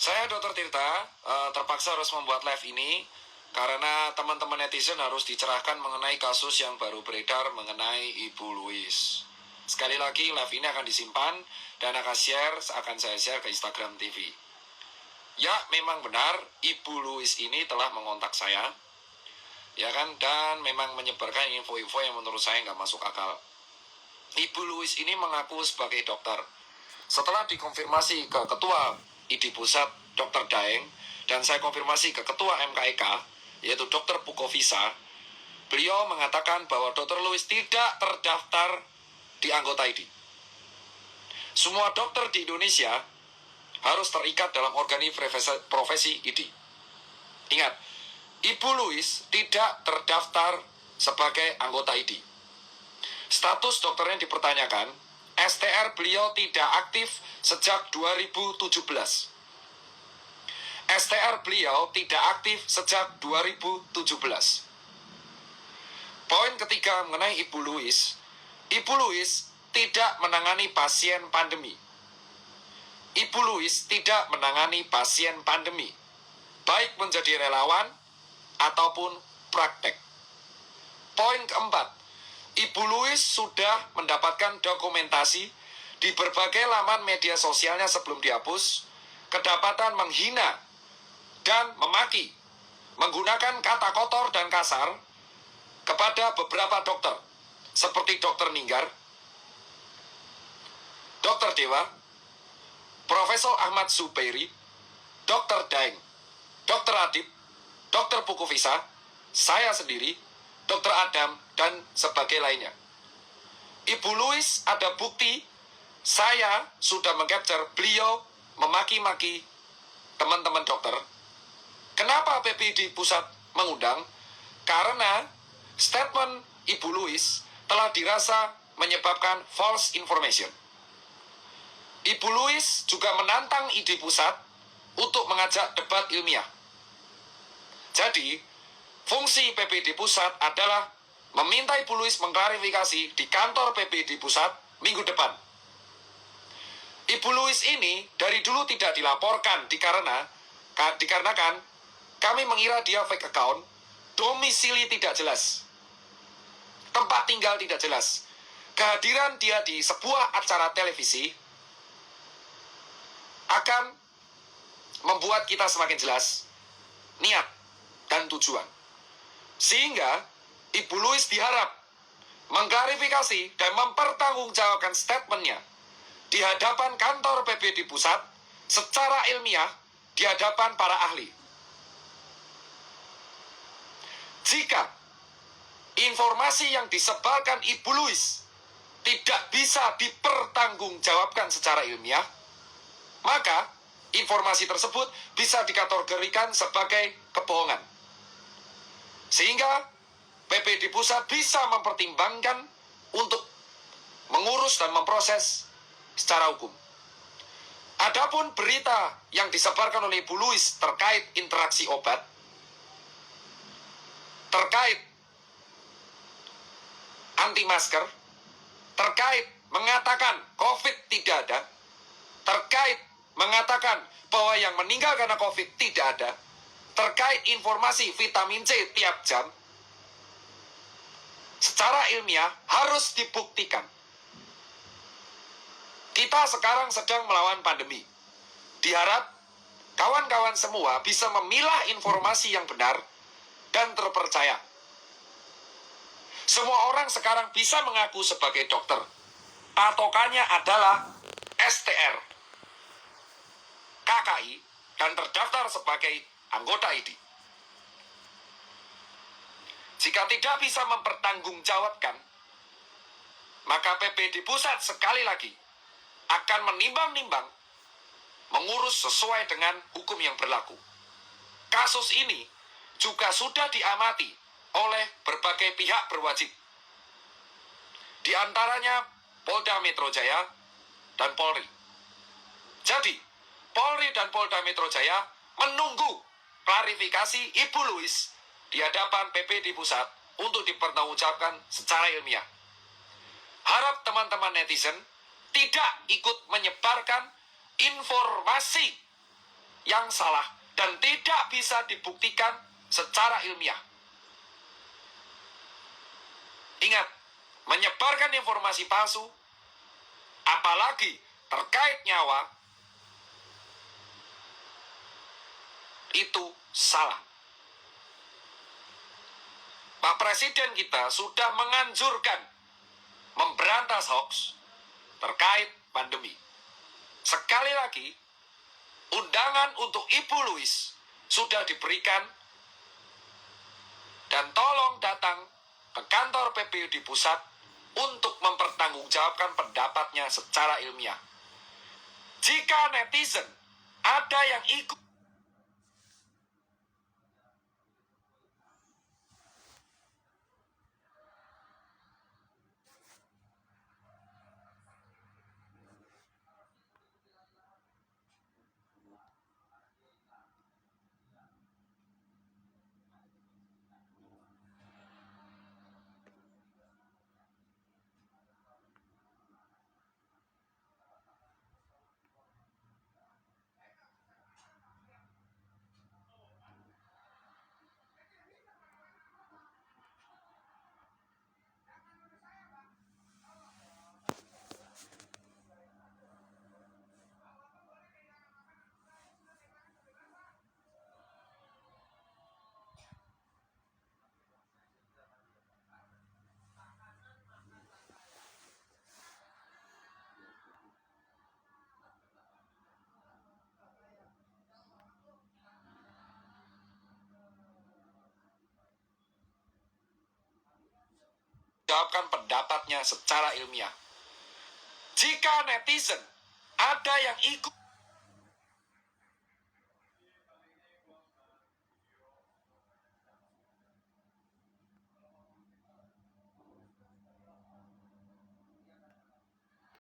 Saya Dr. Tirta, terpaksa harus membuat live ini karena teman-teman netizen harus dicerahkan mengenai kasus yang baru beredar mengenai Ibu Louis. Sekali lagi, live ini akan disimpan dan akan saya share ke Instagram TV. Ya, memang benar, Ibu Louis ini telah mengontak saya, ya kan, dan memang menyebarkan info-info yang menurut saya nggak masuk akal. Ibu Louis ini mengaku sebagai dokter. Setelah dikonfirmasi ke Ketua ID Pusat Dr. Daeng dan saya konfirmasi ke Ketua MKEK yaitu Dr. Pukovisa, beliau mengatakan bahwa Dr. Louis tidak terdaftar di anggota ID. Semua dokter di Indonesia harus terikat dalam profesi ID. Ingat, Ibu Louis tidak terdaftar sebagai anggota ID. Status dokternya dipertanyakan, STR beliau tidak aktif sejak 2017. STR beliau tidak aktif sejak 2017. Poin ketiga mengenai Ibu Louis tidak menangani pasien pandemi. Ibu Louis tidak menangani pasien pandemi, baik menjadi relawan ataupun praktek. Poin keempat, Ibu Louis sudah mendapatkan dokumentasi di berbagai laman media sosialnya sebelum dihapus, kedapatan menghina dan memaki, menggunakan kata kotor dan kasar kepada beberapa dokter, seperti Dokter Ninggar, Dokter Dewa, Profesor Ahmad Zubairi, Dokter Daeng, Dokter Adib, Dokter Pukovisa, saya sendiri, Dokter Adam, dan sebagai lainnya. Ibu Louis ada bukti saya sudah mengcapture beliau memaki-maki teman-teman dokter. Kenapa PPD Pusat mengundang? Karena statement Ibu Louis telah dirasa menyebabkan false information. Ibu Louis juga menantang ID Pusat untuk mengajak debat ilmiah. Jadi, fungsi PPD Pusat adalah meminta Ibu Louis mengklarifikasi di kantor PPD Pusat minggu depan. Ibu Louis ini dari dulu tidak dilaporkan dikarenakan kami mengira dia fake account, domisili tidak jelas, tempat tinggal tidak jelas. Kehadiran dia di sebuah acara televisi akan membuat kita semakin jelas niat dan tujuan. Sehingga Ibu Louis diharap mengklarifikasi dan mempertanggungjawabkan statementnya di hadapan kantor PPD Pusat secara ilmiah di hadapan para ahli. Jika informasi yang disebarkan Ibu Louis tidak bisa dipertanggungjawabkan secara ilmiah, maka informasi tersebut bisa dikategorikan sebagai kebohongan. Sehingga PPD Pusat bisa mempertimbangkan untuk mengurus dan memproses secara hukum. Adapun berita yang disebarkan oleh Ibu Louis terkait interaksi obat, terkait anti masker, terkait mengatakan COVID tidak ada, terkait mengatakan bahwa yang meninggal karena COVID tidak ada, terkait informasi vitamin C tiap jam, secara ilmiah harus dibuktikan. Kita sekarang sedang melawan pandemi. Diharap kawan-kawan semua bisa memilah informasi yang benar dan terpercaya. Semua orang sekarang bisa mengaku sebagai dokter. Patokannya adalah STR, KKI, dan terdaftar sebagai anggota ID. Jika tidak bisa mempertanggungjawabkan, maka PPD Pusat sekali lagi akan menimbang-nimbang mengurus sesuai dengan hukum yang berlaku. Kasus ini juga sudah diamati oleh berbagai pihak berwajib. Di antaranya Polda Metro Jaya dan Polri. Jadi, Polri dan Polda Metro Jaya menunggu klarifikasi Ibu Louis di hadapan PPD Pusat untuk dipertanggungjawabkan secara ilmiah. Harap teman-teman netizen tidak ikut menyebarkan informasi yang salah dan tidak bisa dibuktikan secara ilmiah. Ingat, menyebarkan informasi palsu, apalagi terkait nyawa, itu salah. Pak Presiden kita sudah menganjurkan memberantas hoax terkait pandemi. Sekali lagi, undangan untuk Ibu Louise sudah diberikan dan tolong datang ke kantor PPUD Pusat untuk mempertanggungjawabkan pendapatnya secara ilmiah. Jika netizen ada yang ikut jawabkan pendapatnya secara ilmiah. Jika netizen ada yang ikut